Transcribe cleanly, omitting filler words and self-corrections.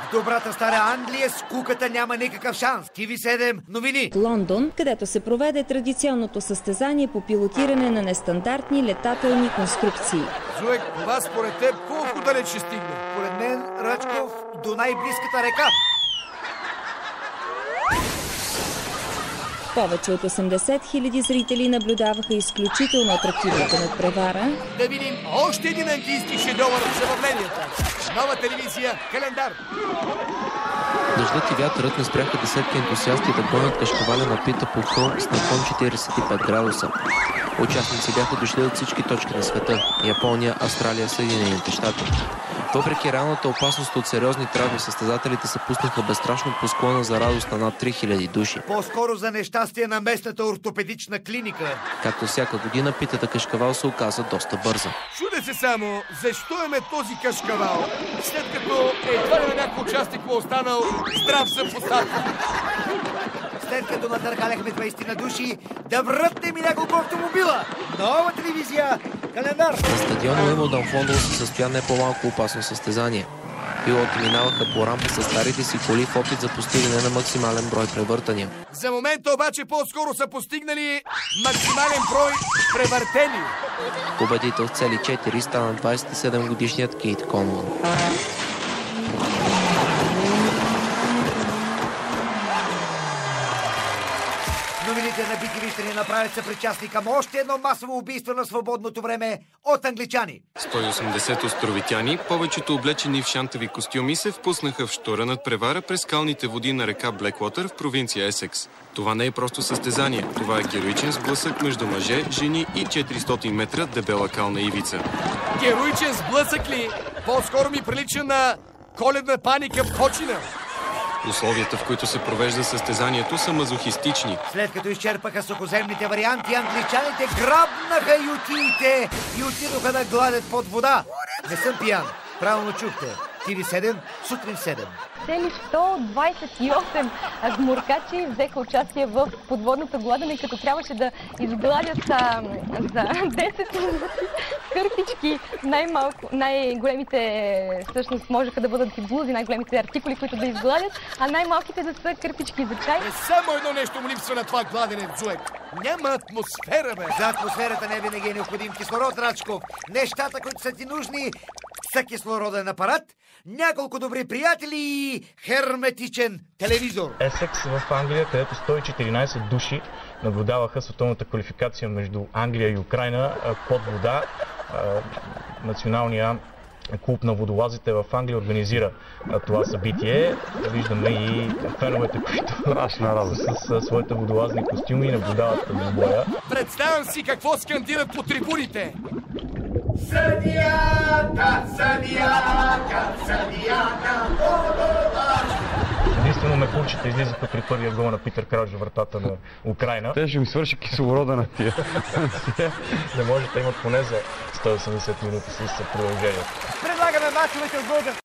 В добрата стара Англия с куката няма никакъв шанс. TV7 новини. Лондон, където се проведе традиционното състезание по пилотиране на нестандартни летателни конструкции. Зуек, това според теб колко далеч ще стигне? Според мен, Рачков, до най-близката река. Повече от 80 000 зрители наблюдаваха изключително атрактивната надпревара. Да видим още един английски шедьовър в забавленията. Нова телевизия «Календар». Дъждът и вятърът не спряха десетки ентусиасти да гонят кашкаваля на Пита по хълм с наклон 45 градуса. Участници бяха дошли от всички точки на света – Япония, Австралия, Съединените щати. Въпреки реалната опасност от сериозни травми, състезателите се пуснаха безстрашно по склона за радост на над 3000 души. По-скоро за нещастие на местната ортопедична клиника. Както всяка година, Питата кашкавал се оказа доста бърза. Чуде се само, защо е този кашкавал, след като едва ли на някой участник му останал здрав съпоставки. След като натъркаляхме 20 на души, да врътнем и няколко автомобила. Нова телевизия «Календар». На стадиона Уимбълдън в Лондон се състоя не по-малко опасно състезание. Пилоти минаваха по рампа с старите си коли в опит за постигане на максимален брой превъртания. За момента обаче по-скоро са постигнали максимален брой превъртени. Победител с цели 4 стана 27-годишният Кейт Конвън. Новините на BTV ще ни направят съпричастни към още едно масово убийство на свободното време от англичани. 180 островитяни, повечето облечени в шантави костюми, се впуснаха в щура надпревара през скалните води на река Блекуотър в провинция Есекс. Това не е просто състезание. Това е героичен сблъсък между мъже, жени и 400 метра дебела кална ивица. Героичен сблъсък ли? По-скоро ми прилича на коледна паника в Кочина. Условията, в които се провежда състезанието, са мазохистични. След като изчерпаха сухоземните варианти, англичаните грабнаха ютиите и отидоха да гладят под вода. Не съм пиян. Правилно чухте. TV7, сутрин 7. Цели 128 гмуркачи взеха участие в подводното гладене, като трябваше да изгладят за 10 минути кърпички. Най-големите всъщност можеха да бъдат и блузи, най-големите артикули, които да изгладят, а най-малките да са кърпички за чай. Само едно нещо му липсва на това гладене, Зуек. Няма атмосфера, бе. За атмосферата не винаги е необходим кислород, Рачков. Нещата, които са ти нужни, са кислороден апарат, няколко добри приятели и херметичен телевизор. Есекс в Англия, където 114 души наблюдаваха световната квалификация между Англия и Украйна под вода. Националния клуб на водолазите в Англия организира това събитие. Виждаме и феновете, които с своите водолазни костюми наблюдават двубоя. Представям си какво скандират по трибуните. Съдията, съдията, съдията, единствено мекурчите излизаха при първия гол на Питър Крауч във вратата на Украйна. Те ще ми свърши кислорода на тия. Не може да имат поне за 180 минути с продължението. Предлагаме мачовете от Българ.